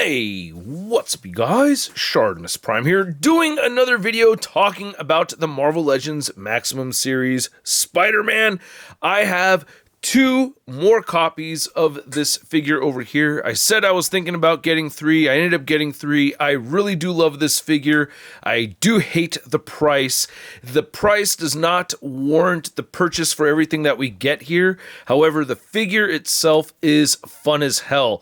Hey, what's up you guys? ShartimusPrime here, doing another video talking about the Marvel Legends Maximum Series Spider-Man. I have 2 more copies of this figure over here. I said I was thinking about getting 3. I ended up getting 3. I really do love this figure. I do hate the price. The price does not warrant the purchase for everything that we get here. However, the figure itself is fun as hell.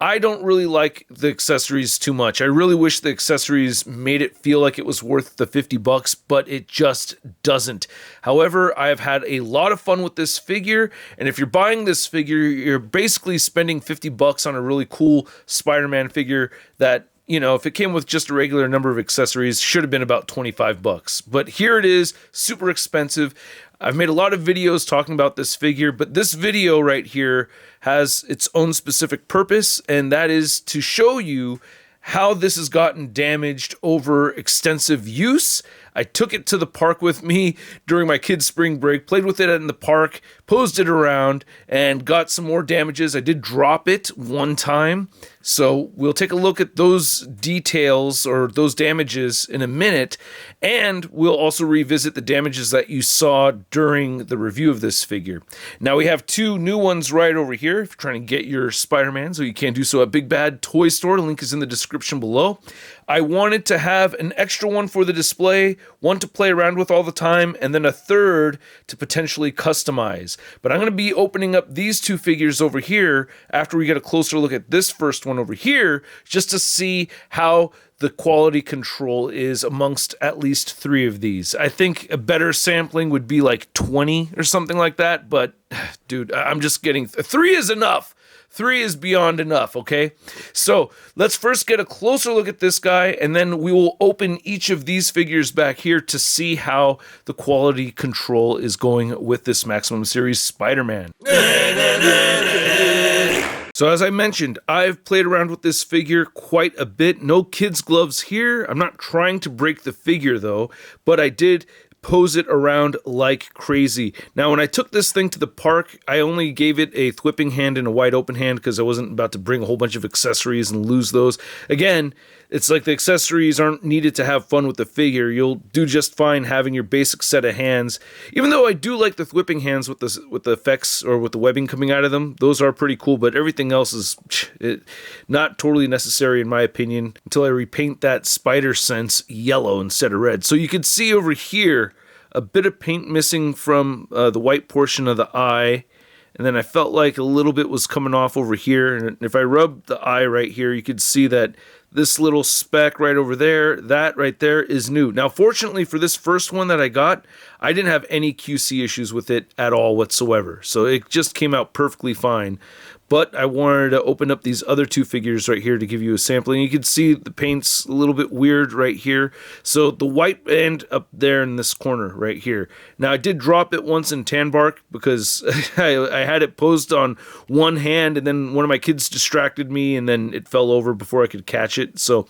I don't really like the accessories too much. I really wish the accessories made it feel like it was worth the $50, but it just doesn't. However, I've had a lot of fun with this figure, and if you're buying this figure, you're basically spending $50 on a really cool Spider-Man figure that, you know, if it came with just a regular number of accessories, should have been about $25. But here it is, super expensive. I've made a lot of videos talking about this figure, but this video right here has its own specific purpose, and that is to show you how this has gotten damaged over extensive use. I took it to the park with me during my kids' spring break, played with it in the park, posed it around, and got some more damages. I did drop it one time, so we'll take a look at those details or those damages in a minute, and we'll also revisit the damages that you saw during the review of this figure. Now we have 2 new ones right over here if you're trying to get your Spider-Man, so you can do so at Big Bad Toy Store. The link is in the description below. I wanted to have an extra one for the display, one to play around with all the time, and then a third to potentially customize. But I'm going to be opening up these 2 figures over here after we get a closer look at this first one over here, just to see how the quality control is amongst at least 3 of these. I think a better sampling would be like 20 or something like that, but dude, I'm just getting 3 is enough. 3 is beyond enough, okay? So let's first get a closer look at this guy, and then we will open each of these figures back here to see how the quality control is going with this Maximum Series Spider-Man. So as I mentioned, I've played around with this figure quite a bit. No kids' gloves here. I'm not trying to break the figure though, but I did pose it around like crazy. Now, when I took this thing to the park, I only gave it a thwipping hand and a wide open hand because I wasn't about to bring a whole bunch of accessories and lose those. Again, it's like the accessories aren't needed to have fun with the figure. You'll do just fine having your basic set of hands. Even though I do like the thwipping hands with the effects or with the webbing coming out of them, those are pretty cool, but everything else is not totally necessary in my opinion until I repaint that spider sense yellow instead of red. So you can see over here a bit of paint missing from the white portion of the eye, and then I felt like a little bit was coming off over here, and if I rub the eye right here, you could see that this little speck right over there, that right there is new. Now, fortunately for this first one that I got, I didn't have any QC issues with it at all whatsoever, so it just came out perfectly fine. But I wanted to open up these other 2 figures right here to give you a sampling. You can see the paint's a little bit weird right here. So the white end up there in this corner right here. Now I did drop it once in tan bark because I had it posed on one hand and then one of my kids distracted me and then it fell over before I could catch it. So,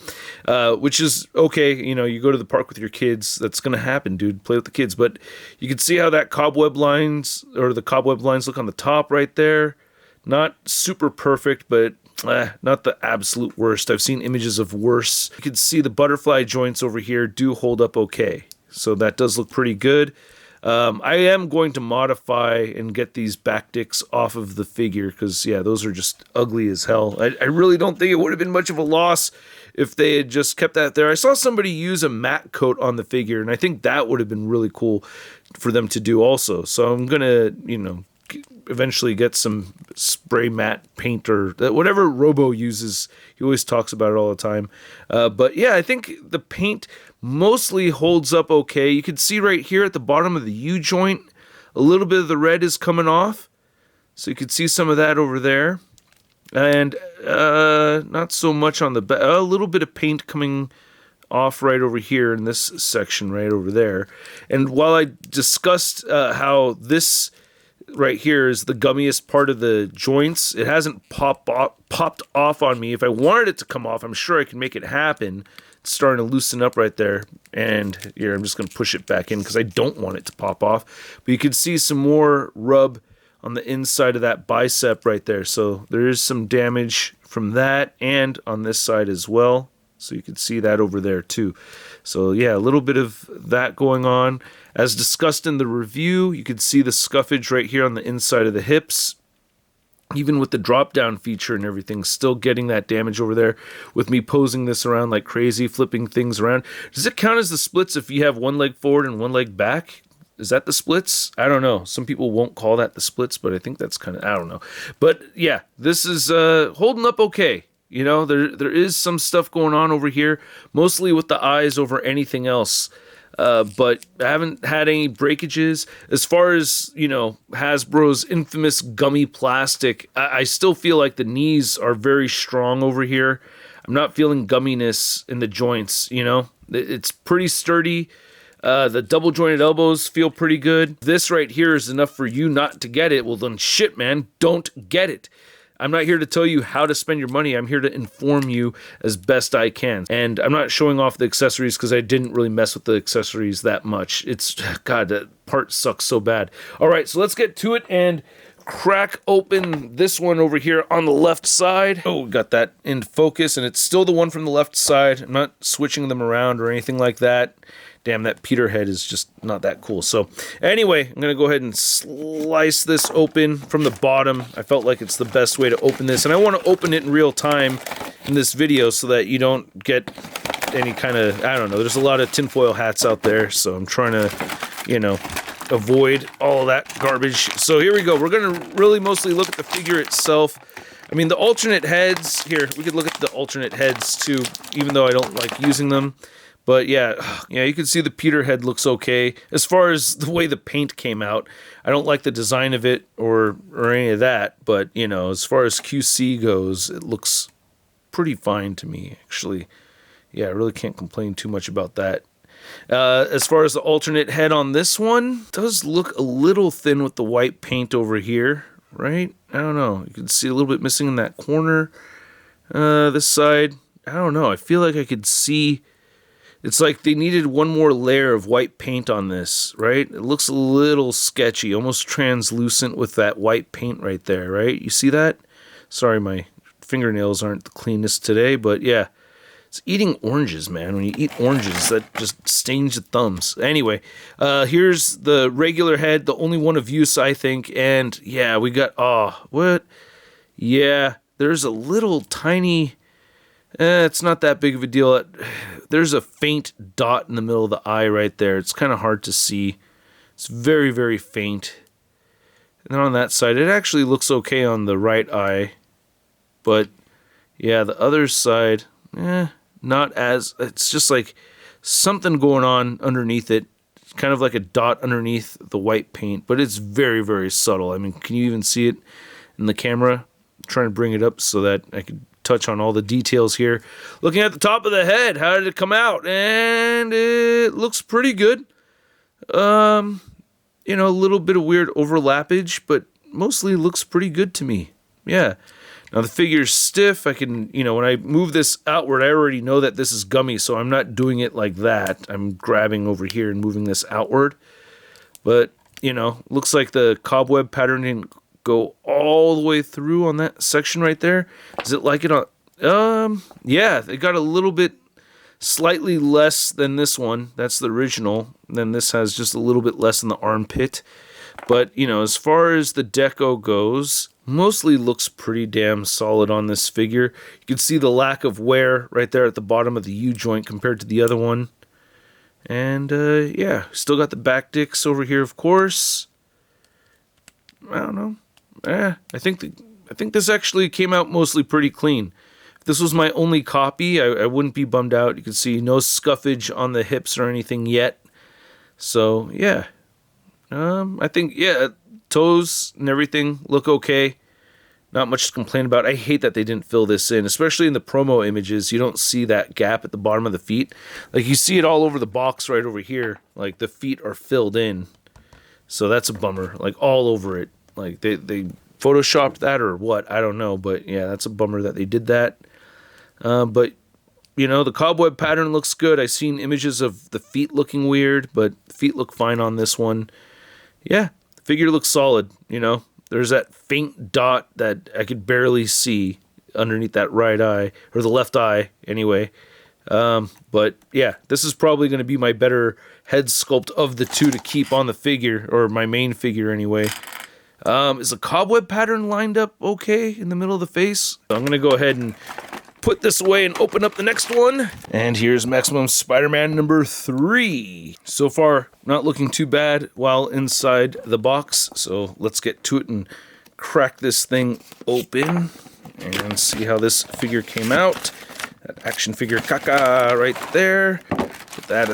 which is okay. You know, you go to the park with your kids, that's going to happen, dude. Play with the kids. But you can see how that cobweb lines or the cobweb lines look on the top right there. Not super perfect, but not the absolute worst. I've seen images of worse. You can see the butterfly joints over here do hold up okay. So that does look pretty good. I am going to modify and get these back dicks off of the figure because, yeah, those are just ugly as hell. I really don't think it would have been much of a loss if they had just kept that there. I saw somebody use a matte coat on the figure, and I think that would have been really cool for them to do also. So I'm going to, you know, eventually get some spray matte paint or whatever Robo uses. He always talks about it all the time. But yeah, I think the paint mostly holds up okay. You can see right here at the bottom of the U-joint, a little bit of the red is coming off. So you can see some of that over there. And not so much on the back. A little bit of paint coming off right over here in this section right over there. And while I discussed how this right here is the gummiest part of the joints, it hasn't popped off on me. If I wanted it to come off, I'm sure I can make it happen. It's starting to loosen up right there, and here I'm just going to push it back in because I don't want it to pop off. But you can see some more rub on the inside of that bicep right there. So there is some damage from that, and on this side as well. So you can see that over there too. So yeah, a little bit of that going on. As discussed in the review, you can see the scuffage right here on the inside of the hips. Even with the drop down feature and everything, still getting that damage over there with me posing this around like crazy, flipping things around. Does it count as the splits if you have one leg forward and one leg back? Is that the splits? I don't know. Some people won't call that the splits, but I think that's kind of, I don't know. But yeah, this is holding up okay. You know, there is some stuff going on over here, mostly with the eyes over anything else. But I haven't had any breakages. As far as, you know, Hasbro's infamous gummy plastic, I still feel like the knees are very strong over here. I'm not feeling gumminess in the joints, you know. It's pretty sturdy. The double jointed elbows feel pretty good. This right here is enough for you not to get it. Well, then shit, man, don't get it. I'm not here to tell you how to spend your money. I'm here to inform you as best I can. And I'm not showing off the accessories because I didn't really mess with the accessories that much. It's, God, that part sucks so bad. All right, so let's get to it and crack open this one over here on the left side. Oh, got that in focus, and it's still the one from the left side. I'm not switching them around or anything like that. Damn, that Peter head is just not that cool. So anyway, I'm going to go ahead and slice this open from the bottom. I felt like it's the best way to open this. And I want to open it in real time in this video so that you don't get any kind of, I don't know, there's a lot of tinfoil hats out there. So I'm trying to, you know, avoid all that garbage. So here we go. We're going to really mostly look at the figure itself. I mean, the alternate heads, here, we could look at the alternate heads too, even though I don't like using them. But yeah, you can see the Peter head looks okay. As far as the way the paint came out, I don't like the design of it or any of that. But, you know, as far as QC goes, it looks pretty fine to me, actually. Yeah, I really can't complain too much about that. As far as the alternate head on this one, it does look a little thin with the white paint over here, right? I don't know. You can see a little bit missing in that corner. This side, I don't know. I feel like I could see... It's like they needed one more layer of white paint on this, right? It looks a little sketchy, almost translucent with that white paint right there, right? You see that? Sorry, my fingernails aren't the cleanest today, but yeah. It's eating oranges, man. When you eat oranges, that just stains your thumbs. Anyway, here's the regular head, the only one of use, I think. And yeah, we got, oh, what? Yeah, there's a little tiny... it's not that big of a deal. There's a faint dot in the middle of the eye right there. It's kind of hard to see. It's very, very faint. And then on that side, it actually looks okay on the right eye. But, yeah, the other side, not as... It's just like something going on underneath it. It's kind of like a dot underneath the white paint. But it's very, very subtle. I mean, can you even see it in the camera? I'm trying to bring it up so that I could... touch on all the details here. Looking at the top of the head, how did it come out? And it looks pretty good. You know, a little bit of weird overlappage, but mostly looks pretty good to me. Yeah. Now the figure's stiff. I can, you know, when I move this outward, I already know that this is gummy, so I'm not doing it like that. I'm grabbing over here and moving this outward. But, you know, looks like the cobweb pattern didn't go all the way through on that section right there. Is it like it on... yeah, it got a little bit slightly less than this one. That's the original. Then this has just a little bit less in the armpit. But, you know, as far as the deco goes, mostly looks pretty damn solid on this figure. You can see the lack of wear right there at the bottom of the U-joint compared to the other one. And, yeah, still got the back dicks over here, of course. I don't know. I think this actually came out mostly pretty clean. If this was my only copy, I wouldn't be bummed out. You can see no scuffage on the hips or anything yet. So, yeah. I think, yeah, toes and everything look okay. Not much to complain about. I hate that they didn't fill this in, especially in the promo images. You don't see that gap at the bottom of the feet. Like, you see it all over the box right over here. Like, the feet are filled in. So that's a bummer. Like, all over it. Like, they photoshopped that or what? I don't know. But, yeah, that's a bummer that they did that. But, you know, the cobweb pattern looks good. I've seen images of the feet looking weird, but the feet look fine on this one. Yeah, the figure looks solid, you know. There's that faint dot that I could barely see underneath that right eye, or the left eye anyway. But yeah, this is probably going to be my better head sculpt of the two to keep on the figure, or my main figure anyway. Is the cobweb pattern lined up okay in the middle of the face? I'm going to go ahead and put this away and open up the next one. And here's Maximum Spider-Man number 3. So far, not looking too bad while inside the box. So let's get to it and crack this thing open and see how this figure came out. That action figure caca right there. Put that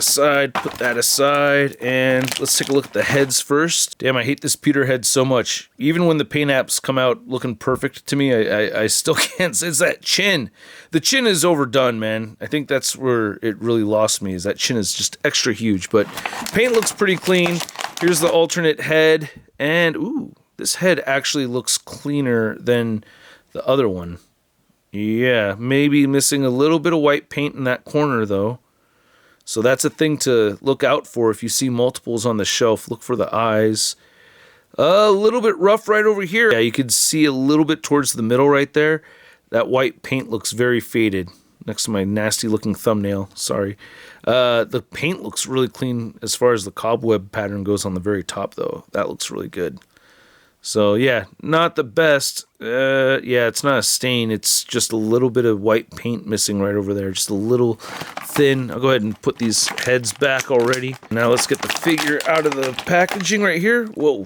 aside, and let's take a look at the heads first. Damn, I hate this Peter head so much. Even when the paint apps come out looking perfect to me, I still can't. It's that chin. The chin is overdone, man. I think that's where it really lost me, is that chin is just extra huge. But paint looks pretty clean. Here's the alternate head, and ooh, this head actually looks cleaner than the other one. Yeah, maybe missing a little bit of white paint in that corner, though. So that's a thing to look out for if you see multiples on the shelf. Look for the eyes. A little bit rough right over here. Yeah, you can see a little bit towards the middle right there. That white paint looks very faded next to my nasty looking thumbnail. Sorry. The paint looks really clean as far as the cobweb pattern goes on the very top, though. That looks really good. So yeah, not the best. Yeah, it's not a stain. It's just a little bit of white paint missing right over there. Just a little thin. I'll go ahead and put these heads back already. Now let's get the figure out of the packaging right here. Whoa.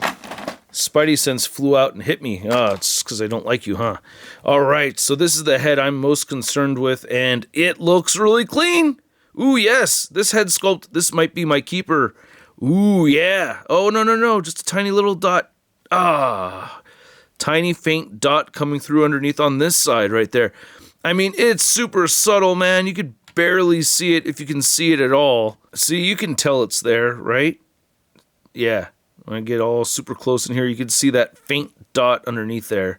Spidey sense flew out and hit me. Oh, it's because I don't like you, huh? All right, so this is the head I'm most concerned with, and it looks really clean. Ooh, yes. This head sculpt, this might be my keeper. Ooh, yeah. Oh, no. Just a tiny little dot. Ah, tiny faint dot coming through underneath on this side right there. I mean, it's super subtle, man. You could barely see it if you can see it at all. See, you can tell it's there, right? Yeah, when I get all super close in here, you can see that faint dot underneath there.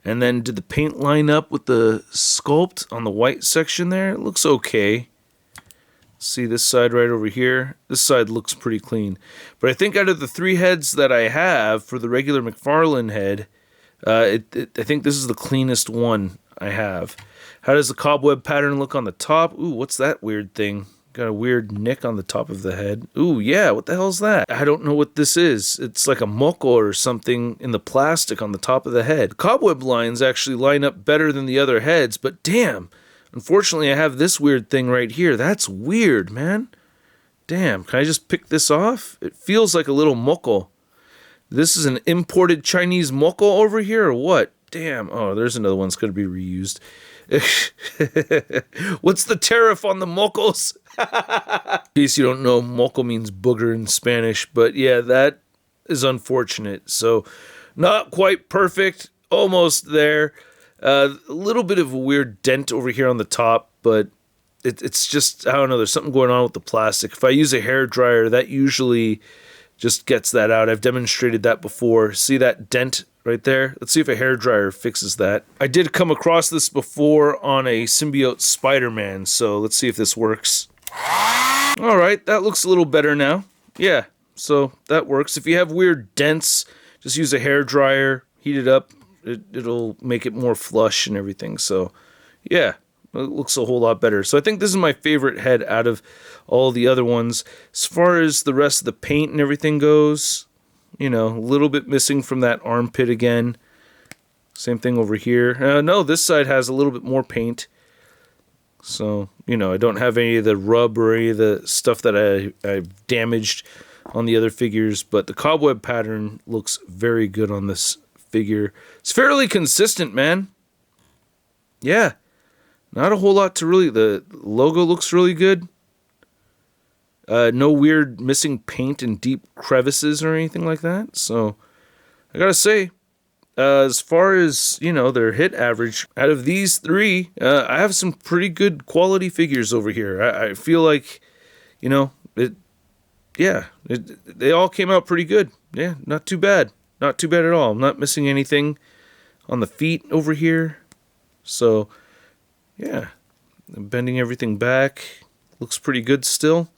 And then did the paint line up with the sculpt on the white section there? It looks okay. See this side right over here? This side looks pretty clean. But I think out of the 3 heads that I have for the regular McFarlane head, I think this is the cleanest one I have. How does the cobweb pattern look on the top? Ooh, what's that weird thing? Got a weird nick on the top of the head. Ooh, yeah, what the hell's that? I don't know what this is. It's like a moco or something in the plastic on the top of the head. Cobweb lines actually line up better than the other heads, but damn. Unfortunately, I have this weird thing right here. That's weird, man. Damn, can I just pick this off? It feels like a little moco. This is an imported Chinese moco over here, or what? Damn. Oh, there's another one that's going to be reused. What's the tariff on the mocos? In case you don't know, moco means booger in Spanish. But yeah, that is unfortunate. So, not quite perfect. Almost there. A little bit of a weird dent over here on the top, but it's just, I don't know, there's something going on with the plastic. If I use a hairdryer, that usually just gets that out. I've demonstrated that before. See that dent right there? Let's see if a hairdryer fixes that. I did come across this before on a symbiote Spider-Man, so let's see if this works. All right, that looks a little better now. Yeah, so that works. If you have weird dents, just use a hairdryer, heat it up. It'll make it more flush and everything. So, yeah, it looks a whole lot better. So I think this is my favorite head out of all the other ones. As far as the rest of the paint and everything goes, you know, a little bit missing from that armpit again. Same thing over here. No, this side has a little bit more paint. So, you know, I don't have any of the rub or any of the stuff that I've damaged on the other figures. But the cobweb pattern looks very good on this figure. It's fairly consistent, man. Yeah, not a whole lot to really. The logo looks really good. No weird missing paint and deep crevices or anything like that. So I gotta say, as far as, you know, their hit average, out of these 3, I have some pretty good quality figures over here. I feel like, you know, they all came out pretty good. Yeah, not too bad. Not too bad at all. I'm not missing anything on the feet over here. So, yeah. I'm bending everything back. Looks pretty good still.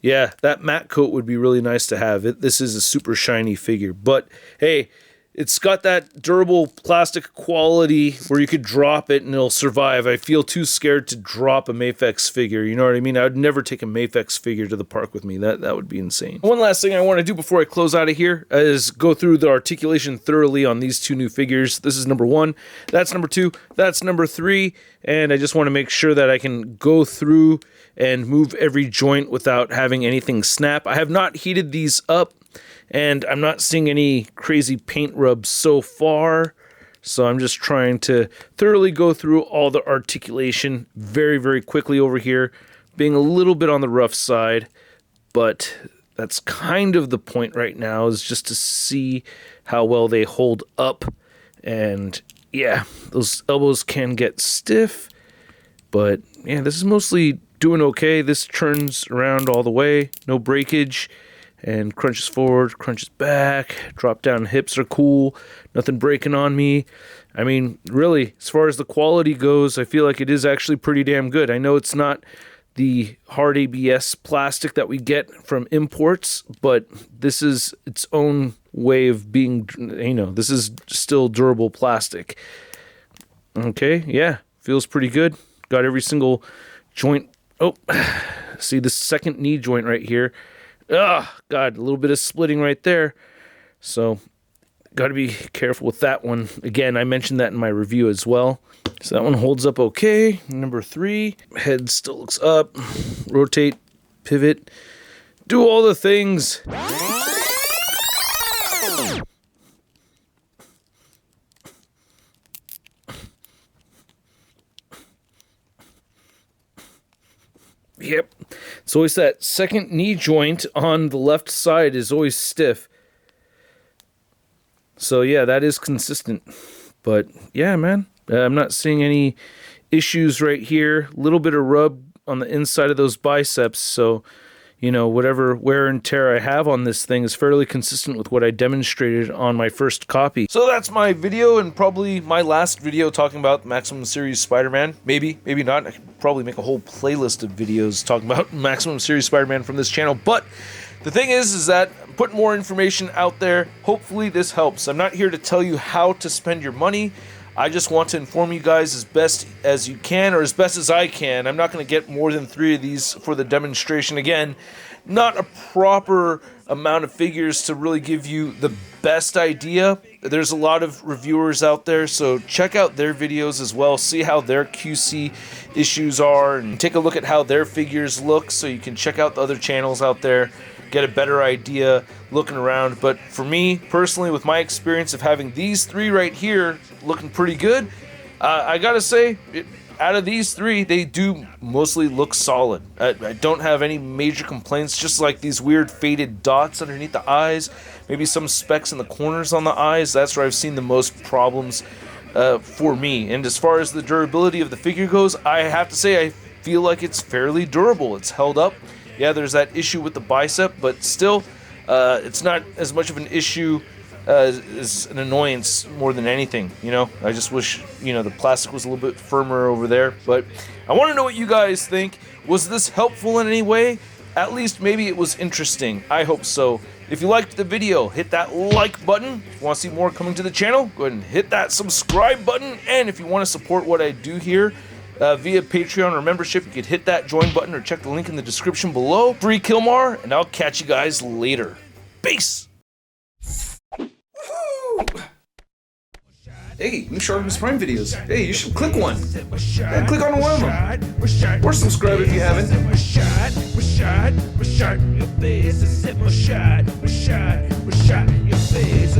Yeah, that matte coat would be really nice to have. This is a super shiny figure, but hey, it's got that durable plastic quality where you could drop it and it'll survive. I feel too scared to drop a Mafex figure, you know what I mean? I would never take a Mafex figure to the park with me. That would be insane. One last thing I want to do before I close out of here is go through the articulation thoroughly on these two new figures. This is number 1, that's number 2, that's number 3, and I just want to make sure that I can go through and move every joint without having anything snap. I have not heated these up, and I'm not seeing any crazy paint rubs so far, so I'm just trying to thoroughly go through all the articulation very, very quickly over here, being a little bit on the rough side, but that's kind of the point right now, is just to see how well they hold up. And yeah, those elbows can get stiff, but yeah, this is mostly doing okay. This turns around all the way, no breakage, and crunches forward, crunches back, drop down hips are cool, nothing breaking on me. I mean, really, as far as the quality goes, I feel like it is actually pretty damn good. I know it's not the hard ABS plastic that we get from imports, but this is its own way of being, you know, this is still durable plastic. Okay, yeah, feels pretty good. Got every single joint. Oh, see the second knee joint right here. Oh, God, a little bit of splitting right there. So, got to be careful with that one. Again, I mentioned that in my review as well. So that one holds up okay. Number 3, head still looks up. Rotate, pivot, do all the things. Yep. It's always that second knee joint on the left side is always stiff. So yeah, that is consistent. But yeah, man, I'm not seeing any issues right here. A little bit of rub on the inside of those biceps. So, you know, whatever wear and tear I have on this thing is fairly consistent with what I demonstrated on my first copy. So that's my video, and probably my last video talking about Maximum Series Spider-Man. Maybe, maybe not. I could probably make a whole playlist of videos talking about Maximum Series Spider-Man from this channel. But the thing is that I'm putting more information out there. Hopefully this helps. I'm not here to tell you how to spend your money. I just want to inform you guys as best as you can, or as best as I can. I'm not going to get more than 3 of these for the demonstration. Again, not a proper amount of figures to really give you the best idea. There's a lot of reviewers out there, so check out their videos as well. See how their QC issues are, and take a look at how their figures look, so you can check out the other channels out there, get a better idea looking around. But for me personally, with my experience of having these 3 right here looking pretty good, I gotta say, out of these 3, they do mostly look solid. I don't have any major complaints, just like these weird faded dots underneath the eyes, maybe some specks in the corners on the eyes. That's where I've seen the most problems for me. And as far as the durability of the figure goes, I have to say I feel like it's fairly durable. It's held up. Yeah, there's that issue with the bicep, but still, it's not as much of an issue as an annoyance more than anything, you know? I just wish, you know, the plastic was a little bit firmer over there, but I want to know what you guys think. Was this helpful in any way? At least maybe it was interesting. I hope so. If you liked the video, hit that like button. If you want to see more coming to the channel, go ahead and hit that subscribe button. And if you want to support what I do here, via Patreon or membership, you could hit that join button or check the link in the description below. Free Kilmar, and I'll catch you guys later. Peace! Hey, new ShartimusPrime videos. Hey, you should click one. Yeah, click on one of them. Or subscribe if you haven't. Your face,